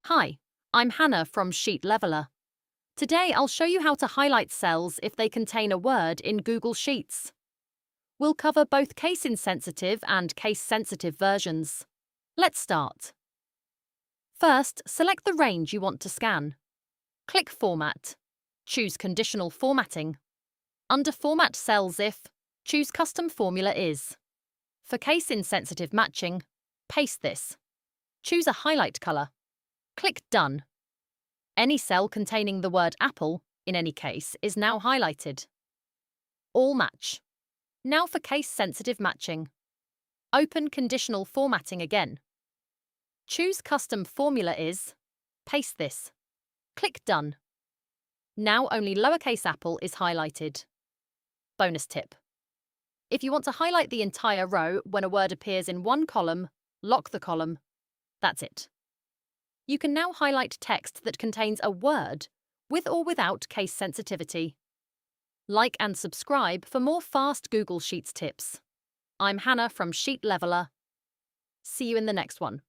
Hi, I'm Hannah from Sheet Leveler. Today I'll show you how to highlight cells if they contain a word in Google Sheets. We'll cover both case-insensitive and case-sensitive versions. Let's start. First, select the range you want to scan. Click Format. Choose Conditional Formatting. Under Format Cells If, choose Custom Formula Is. For case-insensitive matching, paste this. Choose a highlight color. Click Done. Any cell containing the word apple, in any case, is now highlighted. All match. Now for case-sensitive matching. Open Conditional Formatting again. Choose Custom Formula Is. Paste this. Click Done. Now only lowercase apple is highlighted. Bonus tip. If you want to highlight the entire row when a word appears in one column, lock the column. That's it. You can now highlight text that contains a word, with or without case sensitivity. Like and subscribe for more fast Google Sheets tips. I'm Hannah from Sheet Leveler. See you in the next one.